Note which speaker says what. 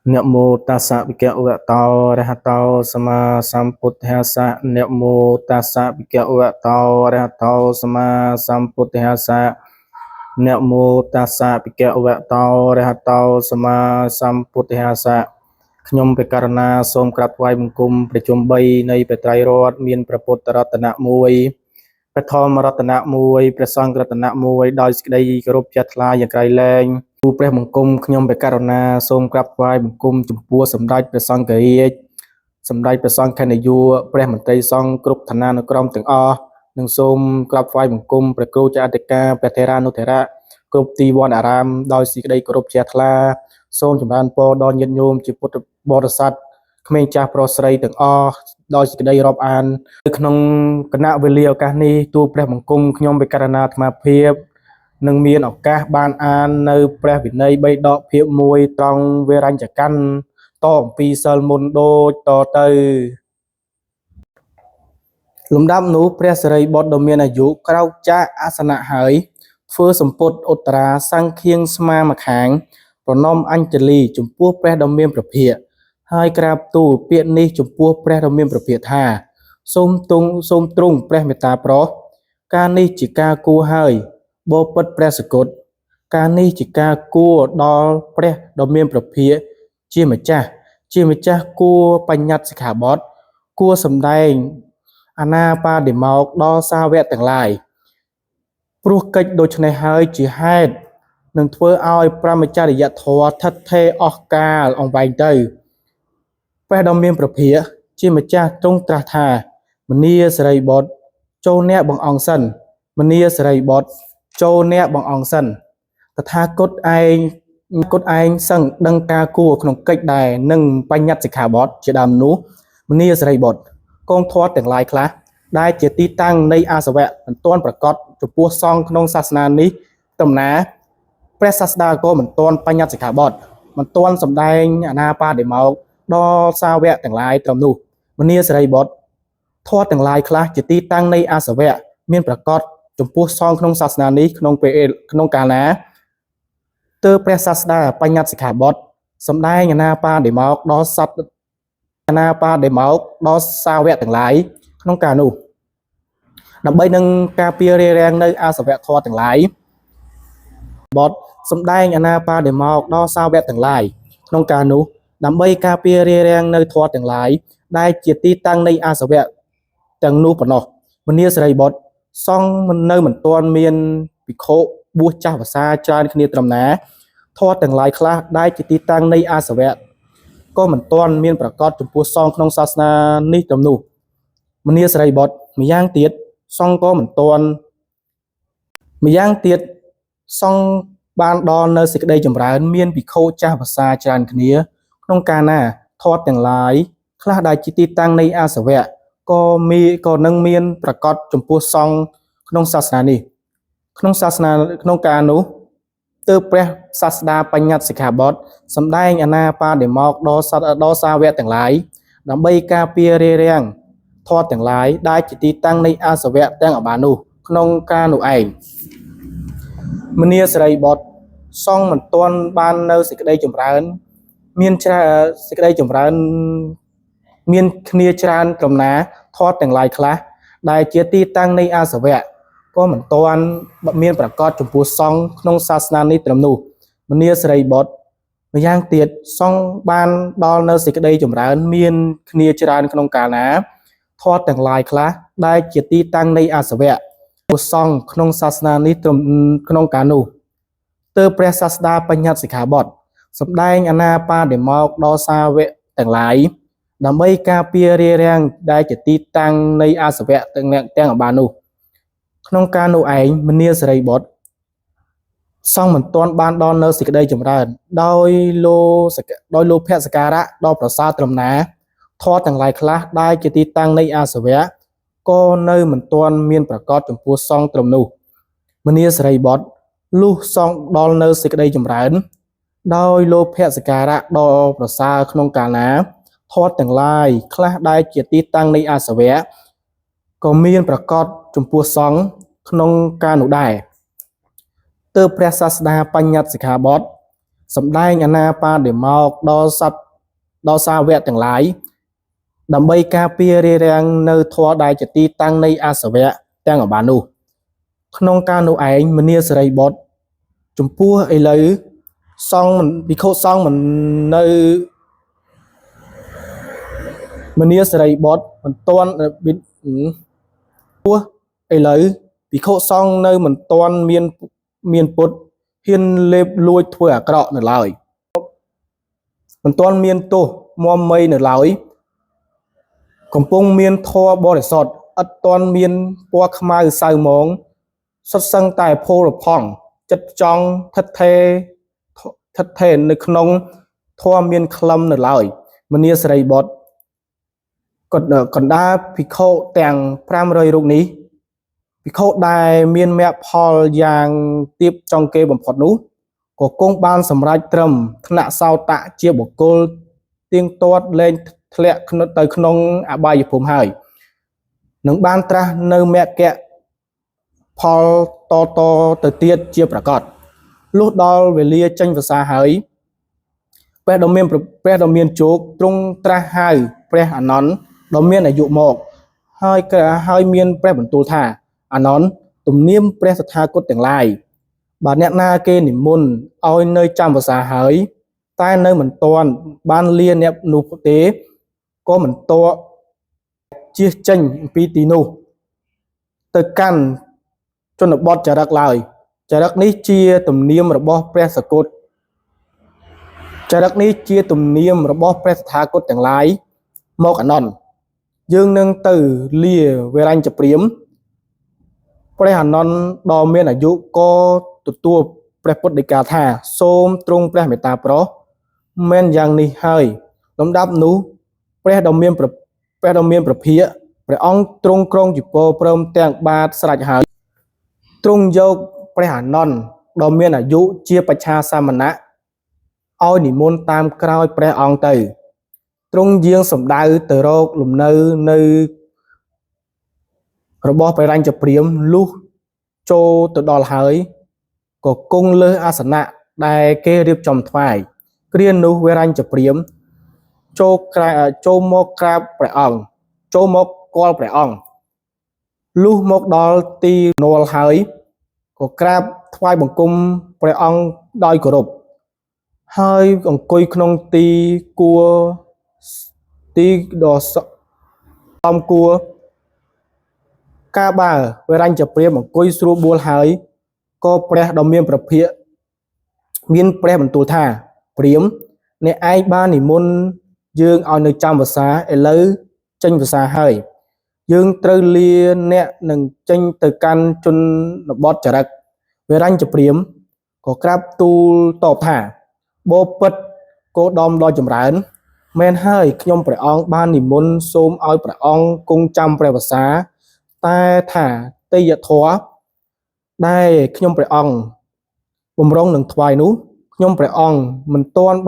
Speaker 1: Nyak mô tassa bhikkhave arahato sama sambuddhassa. Nyak mô tassa bhikkhave arahato sama sambuddhassa. Nyak mô tassa bhikkhave arahato sama sambuddhassa ខ្ញុំព្រះករុណាសូមក្រាបថ្វាយបង្គំព្រះជន្ម3នៃព្រះត្រៃរតន៍មានព្រះពុទ្ធរតនៈ1ព្រះធម្មរតនៈ1ព្រះសង្ឃរតនៈ1ដោយសេចក្តីគោរពជ្រះថ្លាយ៉ាងក្រៃលែងទូព្រះបង្គំខ្ញុំព្រះករុណាសូមក្រាបថ្វាយបង្គំចំពោះសម្ដេចព្រះសង្ឃរាជសម្ដេចព្រះសង្ឃនាយកព្រះមន្ត្រីសង្ឃគ្រប់ឋានានុក្រមទាំងអស់និងសូមក្រាបថ្វាយបង្គំព្រះគ្រូចៅអធិការព្រះថេរានុថេរៈគ្រប់ទីវត្តអារាមដោយសេចក្តីគោរពជ្រះថ្លាសូមចម្រើនពរដល់ញាតិញោមជាពុទ្ធបរិស័ទក្មេងចាស់ប្រុសស្រីទាំងអស់ដោយសេចក្តីរាប់អាននៅក្នុងគណៈវេលាឱកាសនេះទូលព្រះបង្គំខ្ញុំវិការណាអាត្មាភាពនឹងមានឱកាសបានអាននៅព្រះវិន័យ3ដកភាព1ត្រង់វេរញ្ញកម្មតអំពីសិលមុនដូចតទៅលំដាប់នោះព្រះសិរីបុត្រដ៏មានអាយុក្រោកចាកអាសនៈហើយធ្វើសម្ពុតឧត្តរាសង្ឃៀងស្មាម្ខាងប្រណម្យអញ្ជលីចំពោះព្រះដ៏មានព្រះភិក្ខហើយក្រាបទូលពាក្យនេះចំពោះព្រះដ៏មានព្រះភិក្ខថាសូមទ្រង់ព្រះមេត្តាប្រោសការនេះជាការគួរហើយបបិទ្ធព្រះសកុតការនេះជាការគួរដល់ព្រះដ៏មានព្រះភិក្ខជាម្ចាស់គួរបញ្ញត្តិសិក្ខាបទគួរសម្ដែងអាណាបាតិមោក្ខដល់សាវកទាំងឡាយព្រោះកិច្ចដូច្នេះហើយជាហេតុនឹងធ្វើឲ្យប្រមចរិយធម៌ថិតថេរអស់កាលអង្វែងទៅព្រះដ៏មានព្រះភិក្ខជាម្ចាស់ទ្រង់ត្រាស់ថាមនីសិរីបុត្រចូលអ្នកបងអង្គសិនមនីសិរីបុត្រចូលអ្នកបងអង្គសិនតថាគតឯងសឹងដឹងការគួរក្នុងកិច្ចដែរនឹងបញ្ញត្តិសិក្ខាបទជាដើមនោះមនីសិរីបុត្រកងធាត់ទាំងឡាយខ្លះដែលជាទីតាំងនៃអាសវៈមិនទាន់ប្រកបចំពោះសង្ឃក្នុងសាសនានេះតំណាព្រះសាស្តាក៏មិនទាន់បញ្ញត្តិសិក្ខាបទមិនទាន់សម្ដែងអាណាបាតិមោក្ខដល់សាវកទាំងឡាយត្រឹមនោះមនីសិរីបុត្រធាត់ទាំងឡាយខ្លះជាទីតាំងនៃអាសវៈមានប្រកបចំពោះសង្ឃក្នុងសាសនានេះក្នុងកាលណាទើបព្រះសាស្តាបញ្ញត្តិសិក្ខាបទសម្ដែងអាណាបាតិមោក្ខដល់សត្វអាណាបាតិមោក្ខដល់សាវកទាំងឡាយក្នុងកាលនោះដើម្បីនឹងការពាររារាំងនៅអាសវៈធម៌ទាំងឡាយបទសម្ដែងអាណាបាតិមោក្ខដល់សាវកទាំងឡាយក្នុងកាលនោះដើម្បីការពាររារាំងនៅធម៌ទាំងឡាយដែលជាទីតាំងនៃអាសវៈទាំងនោះប៉ុណ្ណោះមនីសិរីបុត្រសង្ឃមិនទាន់មានភិក្ខុបួសចាស់ភាសាច្រើនគ្នាត្រឹមណាធម៌ទាំងឡាយខ្លះដែលជាទីតាំងនៃអាសវៈក៏មិនទាន់មានប្រកបចំពោះសង្ឃក្នុងសាសនានេះត្រឹមនោះមនីសិរីបុត្រម្យ៉ាងទៀតសង្ឃក៏មិនទាន់ម្យ៉ាងទៀតសង្ឃបានដល់នៅសេចក្តីចម្រើនមានភិក្ខុចាស់ភាសាច្រើនគ្នាក្នុងកាលណាធម៌ទាំងឡាយខ្លះដែលជាទីតាំងនៃអាសវៈក៏នឹងមានប្រកបចំពោះសង្ឃក្នុងសាសនានេះក្នុងកាលនោះទើបព្រះសាស្តាបញ្ញត្តិសិក្ខាបទសម្ដែងអាណាបាតិមោក្ខដល់សាវកទាំងឡាយដើម្បីការពាររារាំងធម៌ទាំងឡាយដែលជាទីតាំងនៃអាសវៈទាំងអបាននោះក្នុងការនោះឯងមនីសិរីបុត្រសង្ឃមិនទាន់បាននៅសេចក្តីចម្រើនមានសេចក្តីចម្រើនមានគ្នាច្រើនត្រឹមណាធម៌ទាំងឡាយខ្លះដែលជាទីតាំងនៃអាសវៈក៏មិនទាន់មានប្រកបចំពោះសង្ឃក្នុងសាសនានេះត្រឹមនោះមនីសិរីបុត្រម្យ៉ាងទៀតសង្ឃបានដល់នៅសេចក្តីចម្រើនមានគ្នាច្រើនក្នុងកាលណាធម៌ទាំងឡាយខ្លះដែលជាទីតាំងនៃអាសវៈពុសង្ឃក្នុងសាសនានេះក្នុងកាលនោះទើបព្រះសាស្តាបញ្ញត្តិសិក្ខាបទសម្ដែងអាណាបាតិមោក្ខដល់សាវកទាំងឡាយដើម្បីការពាររារាំងដែលជាទីតាំងនៃអាសវៈទាំងអបាននោះក្នុងការនោះឯងមនីសិរីបុត្រសង្ឃមិនទាន់បានដល់នៅសេចក្តីចម្រើនដោយលោភៈសការៈដល់ប្រសើរត្រឹមណាធម៌ទាំងឡាយខ្លះដែលជាទីតាំងនៃអាសវៈក៏នៅមិនទាន់មានប្រកបចំពោះសង្ឃត្រឹមនោះមនីសិរីបុត្រលុះសង្ឃដល់នៅសេចក្តីចម្រើនដោយលោភៈសការៈដល់ប្រសើរក្នុងកាលណាធម៌ទាំងឡាយខ្លះដែលជាទីតាំងនៃអាសវៈក៏មានប្រកបចំពោះសង្ឃក្នុងការនោះដែរទើបព្រះសាស្តាបញ្ញត្តិសិក្ខាបទ សម្ដែងអាណាបដិមកដល់សត្វដល់សាវកទាំងឡាយដើម្បីការពាររារាំងនៅធម៌ដែលជាទីតាំងនៃអាសវៈទាំងអបាននោះក្នុងការនោះឯងមនាសរីបុត្រចំពោះឥឡូវសង្ឃវិខុសង្ឃមិននៅមនាសរីបុត្រមិនទាន់ពោះឥឡូវវិខុសង្ឃនៅមិនទាន់មានពុទ្ធហ៊ានលេបលួចធ្វើអាក្រក់នៅឡើយមិនទាន់មានទោសមមមីនៅឡើយកំពុងមានធម៌បរិសុទ្ធឥតទាន់មានពណ៌ខ្មៅសៅហ្មងសុទ្ធសឹងតែភោរផង់ចិត្តចង់ថិតថេរនៅក្នុងធម៌មានក្លឹមនៅឡើយមនាសរីបុត្រកណ្ដាលភិក្ខុទាំង500រូបនេះភិក្ខុដែលមានមគ្គផលយ៉ាងទាបចុងគេបំផុតនោះក៏គង់បានសម្រេចត្រឹមថ្នាក់សោតៈជាបុគ្គលទៀងទាត់លែងធ្លាក់ទៅក្នុងអបាយភូមិហើយនឹងបានត្រាស់នៅមគ្គផលតទៅទៀតជាប្រកបលុះដល់វេលាចេញភាសាហើយព្រះដ៏មានជោគទ្រង់ត្រាស់ហៅព្រះអានន្ទដ៏មានអាយុមកហើយមានព្រះបន្ទូលថាអានន្ទទំនៀមព្រះតថាគតទាំងឡាយបើអ្នកណាគេនិមន្តឲ្យនៅចាំភាសាហើយតែនៅមិនទាន់បានលាអ្នកនោះទេក៏មិនតបជៀសចេញពីទីនោះទៅកាន់ជនបទចរិតឡើយចរិតនេះជាទំនៀមរបស់ព្រះសកុតចរិតនេះជាទំនៀមរបស់ព្រះតថាគតទាំងឡាយមកអានន្ទយើងនឹងទៅលាវេរញ្ចព្រាហ្មណ៍ព្រះអានន្ទដ៏មានអាយុក៏ទទួលព្រះពុទ្ធដីកាថាសូមទ្រង់ព្រះមេត្តាប្រោសមែនយ៉ាងនេះហើយលំដាប់នោះព្រះដ៏មានព្រះភិក្ខព្រះអង្គទ្រង់គ្រងជីពរព្រមទាំងបាតស្រេចហើយទ្រង់យកព្រះអានន្ទដ៏មានអាយុជាបច្ឆាសាមណៈឲ្យនិមន្តតាមក្រោយព្រះអង្គទៅទ្រង់យាងសម្ដៅទៅរកលំនៅនៅរបស់ព្រះរាជព្រាហ្មណ៍លុះចូលទៅដល់ហើយក៏គង់លើអាសនៈដែលគេរៀបចំថ្វាយគ្រានោះវេរញ្ចព្រាហ្មណ៍ចូលមកក្រាបព្រះអង្គចូលមកគាល់ព្រះអង្គលុះមកដល់ទីនល់ហើយក៏ក្រាបថ្វាយបង្គំព្រះអង្គដោយគោរពហើយអង្គុយក្នុងទីដ៏សមគួរកាលបើវេរញ្ចព្រាហ្មណ៍អង្គុយស្រួលបួលហើយក៏ព្រះដ៏មានព្រះភិក្ខមានព្រះបន្ទូលថាព្រាហ្មណ៍អ្នកឯងបាននិមន្តយើងឲ្យនៅចាំភាសាឥឡូវចេញភាសាហើយយើងត្រូវលាអ្នកនឹងចេញទៅកាន់ជនបទចរិតវេរញ្ចព្រាហ្មណ៍ក៏ក្រាបទូលតបថាបពិតគោដំដ៏ចម្រើនមែនហើយខ្ញុំព្រះអង្គបាននិមន្តសូមឲ្យព្រះអង្គគង់ចាំព្រះវស្សាតែថាទេយធម៌ដែលខ្ញុំព្រះអង្គបំរុងនឹងថ្វាយនោះខ្ញុំព្រះអង្គមិនទាន់